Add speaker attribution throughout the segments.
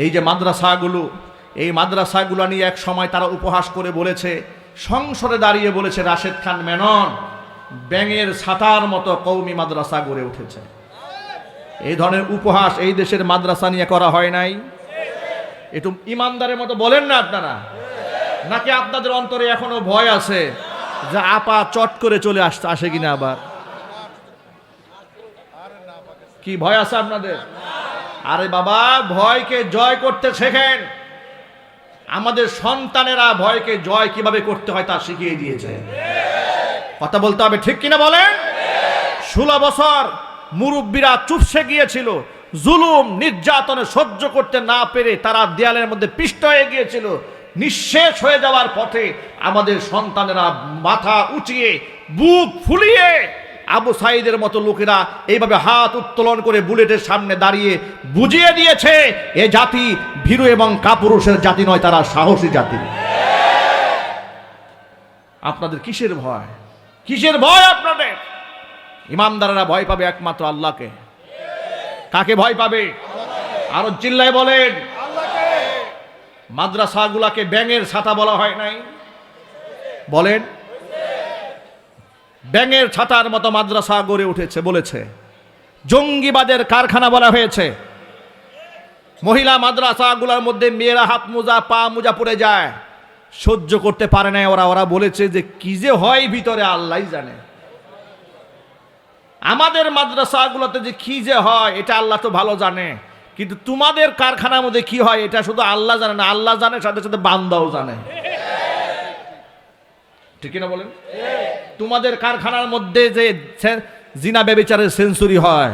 Speaker 1: এই যে মাদ্রাসাগুলো, এই মাদ্রাসাগুলো নিয়ে এক সময় তারা উপহাস করে বলেছে, সংসদে দাঁড়িয়ে বলেছে রাশেদ খান মেনন ব্যাঙের ছাতার মতো কওমি মাদ্রাসা গড়ে উঠেছে। এই ধরনের উপহাস এই দেশের মাদ্রাসা নিয়ে করা হয় নাই? একটু ইমানদারের মতো বলেন না আপনারা, নাকি আপনাদের অন্তরে এখনো ভয় আছে যে আপা চট করে চলে আসে কিনা? আবার কি ভয় আছে আপনাদের? আরে বাবা, ভয়কে জয় করতে শেখেন। আমাদের সন্তানেরা ভয়কে জয় কিভাবে করতে হয় তা শিখিয়ে দিয়েছে। কথা বলতে হবে, ঠিক কিনা বলেন? 16 বছর মুরব্বীরা চুপসে গিয়েছিল, জুলুম নির্যাতনে সহ্য করতে না পেরে তারা দেয়ালের মধ্যে পিষ্ট হয়ে গিয়েছিল। নিঃশেষ হয়ে যাওয়ার পথে আমাদের সন্তানেরা মাথা উঁচিয়ে বুক ফুলিয়ে আবু সাইদের মতো লোকেরা এইভাবে হাত উত্তোলন করে বুলেটের সামনে দাঁড়িয়ে বুঝিয়ে দিয়েছে এ জাতি ভীরু এবং কাপুরুষের জাতি নয়, তারা সাহসী জাতি। আপনাদের কিসের ভয়? কিসের ভয় আপনাদের? ইমানদারেরা ভয় পাবে একমাত্র আল্লাহকে। কাকে ভয় পাবে? আরো চিল্লায় বলেন। মাদ্রাসাগুলাকে ব্যাঙের ছাতা বলা হয় নাই? বলেন। ব্যাঙের ছাতার মতো মাদ্রাসা গড়ে উঠেছে বলেছে। জঙ্গিবাদের কারখানা বলা হয়েছে। মহিলা মাদ্রাসাগুলোর মধ্যে মেয়েরা হাত মোজা পা মোজা পরে যায়, সহ্য করতে পারে না ওরা বলেছে যে কি যে হয় ভিতরে আল্লাহই জানে। আমাদের মাদ্রাসাগুলোতে যে কি যে হয় এটা আল্লাহ তো ভালো জানে, কিন্তু তোমাদের কারখানার মধ্যে কি হয় এটা শুধু আল্লাহ জানে না, আল্লাহ জানে সাথে সাথে বান্দাও জানে। ঠিক না বলেন? তোমাদের কারখানার মধ্যে যে জিনা ব্যভিচারের সেঞ্চুরি হয়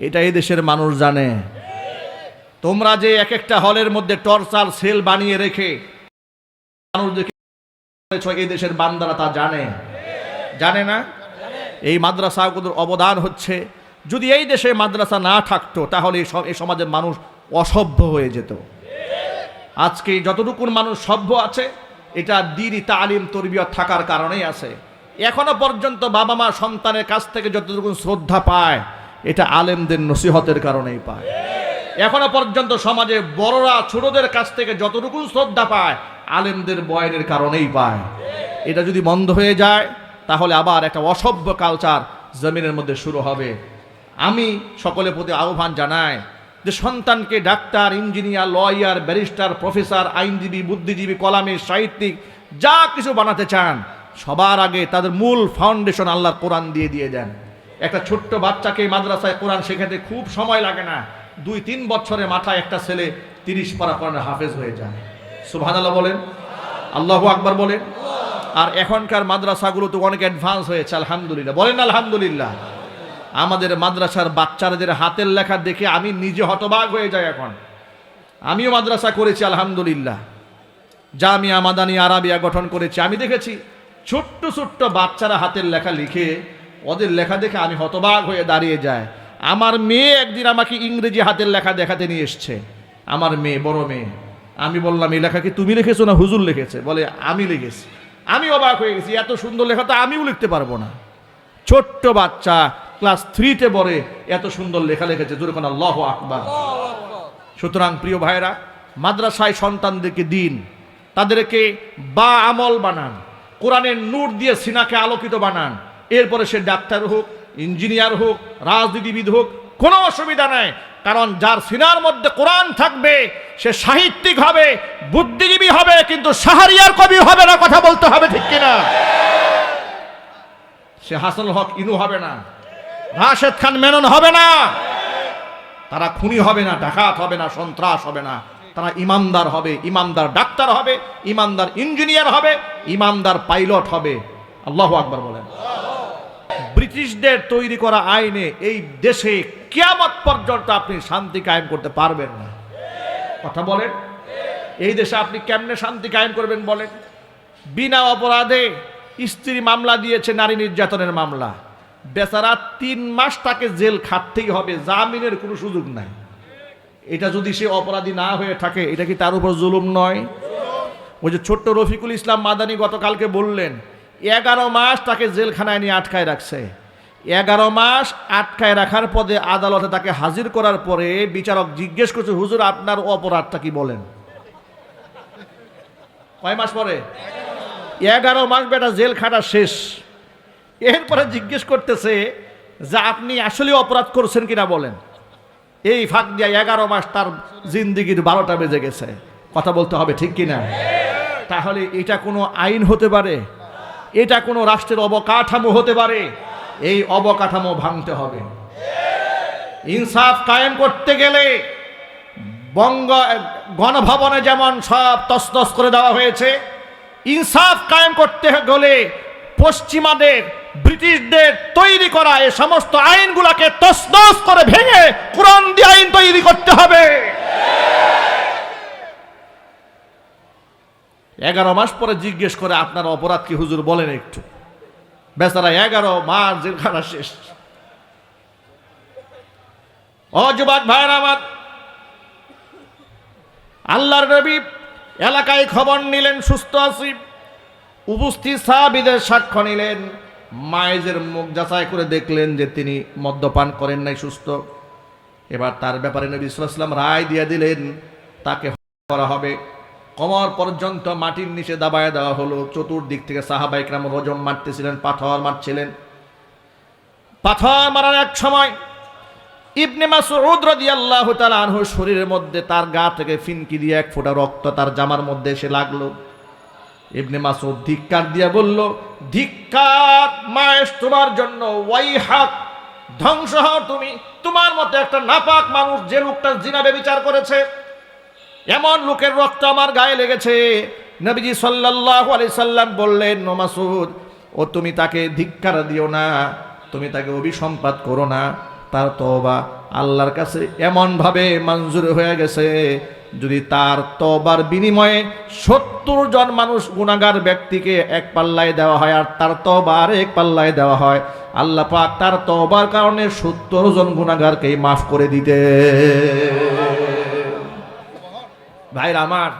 Speaker 1: এটা এই দেশের মানুষ জানে। তোমরা যে এক একটা হলের মধ্যে টর্চার সেল বানিয়ে রেখে মানুষদেরকে এই দেশের বান্দারা তা জানে, জানে না? এই মাদ্রাসাগুলোর অবদান হচ্ছে, যদি এই দেশে মাদ্রাসা না থাকতো তাহলে এই সমাজের মানুষ অসভ্য হয়ে যেত। আজকে যতটুকু মানুষ সভ্য আছে এটা দ্বীনি তালিম তরবিয়ত থাকার কারণেই আছে। এখনো পর্যন্ত বাবা মা সন্তানের কাছ থেকে যতটুকু শ্রদ্ধা পায় এটা আলেমদের নসিহতের কারণেই পায়। এখনো পর্যন্ত সমাজে বড়রা ছোটদের কাছ থেকে যতটুকু শ্রদ্ধা পায় আলেমদের বয়ানের কারণেই পায়। এটা যদি বন্ধ হয়ে যায় তাহলে আবার একটা অসভ্য কালচার জমিনের মধ্যে শুরু হবে। আমি সকলের প্রতি আহ্বান জানাই যে সন্তানকে doctor, engineer, lawyer, barrister, professor, আইনজীবী, বুদ্ধিজীবী, কলামিস্ট, সাহিত্যিক যা কিছু বানাতে চান সবার আগে তাদের মূল ফাউন্ডেশন আল্লাহর কোরআন দিয়ে দেন। একটা ছোট্ট বাচ্চাকে মাদ্রাসায় কোরআন শেখাতে খুব সময় লাগে না, 2-3 বছরের মাথায় একটা ছেলে 30 পারা কোরআনের হাফেজ হয়ে যায়। সুবহানাল্লাহ বলেন, আল্লাহু আকবার বলেন। আর এখনকার মাদ্রাসাগুলো তো অনেক অ্যাডভান্স হয়েছে, আলহামদুলিল্লাহ বলেন আলহামদুলিল্লাহ। আমাদের মাদ্রাসার বাচ্চাদের হাতের লেখা দেখে আমি নিজে হতবাক হয়ে যাই। এখন আমিও মাদ্রাসা করেছি আলহামদুলিল্লাহ, জামিয়া মাদানিয়া আরাবিয়া গঠন করেছি। আমি দেখেছি ছোট্ট ছোট্ট বাচ্চারা হাতের লেখা লিখে, ওদের লেখা দেখে আমি হতবাক হয়ে দাঁড়িয়ে যাই। আমার মেয়ে একদিন আমাকে ইংরেজি হাতের লেখা দেখাতে নিয়ে এসছে, আমার মেয়ে, বড় মেয়ে। আমি বললাম এই লেখা কি তুমি লিখেছো না হুজুর লিখেছে? বলে আমি লিখেছি। আমি অবাক হয়ে গেছি, এত সুন্দর লেখা তো আমিও লিখতে পারবো না। ছোট্ট বাচ্চা ক্লাস 3-তে পড়ে এত সুন্দর লেখা লিখেছে, জোরে কোন আল্লাহু আকবার। সুতরাং প্রিয় ভাইরা, মাদ্রাসায় সন্তানদেরকে দিন, তাদেরকে বা আমল বানান, কোরআনের নূর দিয়ে সিনাকে আলোকিত বানান। এরপরে সে ডাক্তার হোক, ইঞ্জিনিয়ার হোক, রাজনীতিবিদ হোক, কোনো অসুবিধা নাই। কারণ যার সিনার মধ্যে কোরআন থাকবে সে সাহিত্যিক হবে, বুদ্ধিজীবী হবে, কিন্তু শাহরিয়ার কবি হবে না। কথা বলতে হবে, ঠিক কিনা? সে হাসানুল হক ইনু হবে না, রাশেদ খান মেনন হবে না, তারা খুনি হবে না, ডাকাত হবে না, সন্ত্রাস হবে না। তারা ইমানদার হবে, ইমানদার ডাক্তার হবে, ইমানদার ইঞ্জিনিয়ার হবে, ইমানদার পাইলট হবে। আল্লাহু আকবার বলেন। ব্রিটিশদের তৈরি করা আইনে এই দেশে কিয়ামত পর্যন্ত আপনি শান্তি কায়েম করতে পারবেন না। কথা বলেন, এই দেশে আপনি কেমনে শান্তি কায়েম করবেন বলেন? বিনা অপরাধে স্ত্রী মামলা দিয়েছে, নারী নির্যাতনের মামলা, বেচারা 3 মাস তাকে জেল খাটতেই হবে, জামিনের কোনো সুযোগ নাই। এটা যদি সে অপরাধী না হয়ে থাকে এটা কি তার উপর জুলুম নয়? ওই যে ছোট্ট রফিকুল ইসলাম মাদানী গতকালকে বললেন 11 মাস তাকে জেলখানায় নিয়ে আটকায় রাখছে। 11 মাস আটকায় রাখার পদে আদালতে তাকে হাজির করার পরে বিচারক জিজ্ঞেস করছে, হুজুর আপনার অপরাধটা কি বলেন? কয় মাস পরে? 11 মাস বেটা জেল খাটা শেষ। এরপরে জিজ্ঞেস করতেছে যে আপনি আসলে অপরাধ করছেন কিনা বলেন। এই ফাঁক দিয়ে 11 মাস তার জিন্দিগির 12টা বেজে গেছে। কথা বলতে হবে ঠিক কিনা? তাহলে এটা কোনো আইন হতে পারে? এটা কোনো রাষ্ট্রের অবকাঠামো হতে পারে? এই অবকাঠামো ভাঙতে হবে। ইনসাফ কায়েম করতে গেলে গণভবনে যেমন সব তছনছ করে দেওয়া হয়েছে, ইনসাফ কায়েম করতে গেলে পশ্চিমাদের, ব্রিটিশদের তৈরি করা এই সমস্ত আইনগুলোকে তছনছ করে ভেঙে কোরআন দিয়ে আইন তৈরি করতে হবে। 11 মাস পরে জিজ্ঞেস করে আপনার অপরাধ কি হুজুর বলেন একটু। বেচারা 11 মাস জেলখানা শেষ। ও যুবক ভাইরা আমার, আল্লাহর নবী এলাকায় খবর নিলেন সুস্থ আছি, উপস্থিত সাহাবীদের সাক্ষ্য নিলেন, মায়েজের মুখ যাচাই করে দেখলেন যে তিনি মদ্যপান করেন নাই, সুস্থ। এবার তার ব্যাপারে নবী সাল্লাল্লাহু আলাইহি ওয়াসাল্লাম রায় দিয়ে দিলেন, তাকে করা হবে। কোমর পর্যন্ত মাটির নিচে দাবায় দেওয়া হলো। চতুর্দিক থেকে সাহাবায়ে কেরাম রজম মারতেছিলেন, পাথর মারছিলেন। পাথর মারার এক সময় ইবনে মাসউদ রাদিয়াল্লাহু তাআলা আনহু শরীরের মধ্যে, তার গা থেকে ফিনকি দিয়ে এক ফোঁটা রক্ত তার জামার মধ্যে এসে লাগলো। ইবনে মাসউদ ধিক্কার দিয়ে বলল, ধিক্কার মায়েশ তোমার জন্য, ওয়াইহাক, ধ্বংস হও তুমি। তোমার মতো একটা নাপাক মানুষ, যে লোকটা জিনা ব্যভিচার করেছে, এমন লোকের রক্ত আমার গায়ে লেগেছে। নবীজি সাল্লাল্লাহু আলাইহি সাল্লাম বললেন, ও মাসউদ, ও তুমি তাকে ধিক্কার দিও না, তুমি তাকে অভিসম্পাত করো না। তার তওবা আল্লাহর কাছে এমনভাবে মঞ্জুর হয়ে গেছে, যদি তার তওবার বিনিময়ে 70 জন মানুষ গুনাহগার ব্যক্তিকে এক পাল্লায় দেওয়া হয়, আর তার তওবা আরেক পাল্লায় দেওয়া হয়, আল্লাহ পাক তার তওবার কারণে 70 জন গুনাহগারকে মাফ করে দিতে। ভাইরা আমার,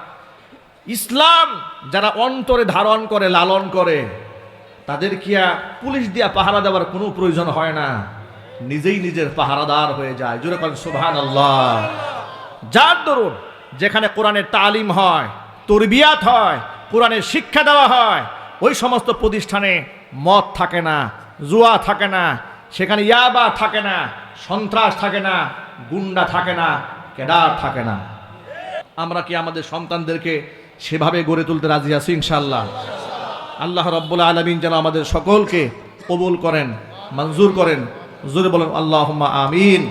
Speaker 1: ইসলাম যারা অন্তরে ধারণ করে, লালন করে, তাদের কি পুলিশ দিয়া পাহারা দেওয়ার কোনো প্রয়োজন হয় না, নিজেই নিজের পাহারাদার হয়ে যায়। জোরে বলেন সুবহানাল্লাহ। যার দরুন যেখানে কোরআনের তালিম হয়, তরবিয়াত হয়, কোরআনের শিক্ষা দেওয়া হয়, ওই সমস্ত প্রতিষ্ঠানে মদ থাকে না, জুয়া থাকে না, সেখানে ইয়াবা থাকে না, সন্ত্রাস থাকে না, গুন্ডা থাকে না, কেডার থাকে না। আমরা কি আমাদের সন্তানদেরকে সেভাবে গড়ে তুলতে রাজি আছি? ইনশাআল্লাহ। আল্লাহ রাব্বুল আলামিন যেন আমাদের সকলকে কবুল করেন, মঞ্জুর করেন। জোরে বলেন আল্লাহুম্মা আমিন।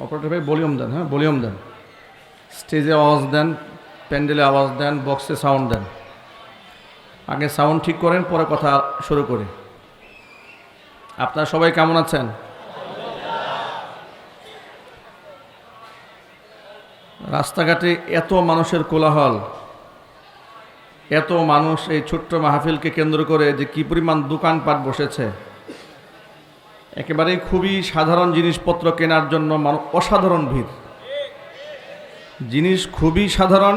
Speaker 1: অপারেটর ভাই ভলিউম দেন, হ্যাঁ ভলিউম দেন, স্টেজে আওয়াজ দেন, প্যান্ডেলে আওয়াজ দেন, বক্সে সাউন্ড দেন। আগে সাউন্ড ঠিক করেন, পরে কথা শুরু করি। আপনারা সবাই কেমন আছেন? রাস্তাঘাটে এত মানুষের কোলাহল, এত মানুষ এই ছোট্ট মাহফিলকে কেন্দ্র করে যে কি পরিমাণ দোকানপাট বসেছে, একেবারেই খুবই সাধারণ জিনিসপত্র কেনার জন্য অসাধারণ ভিড়। জিনিস খুবই সাধারণ,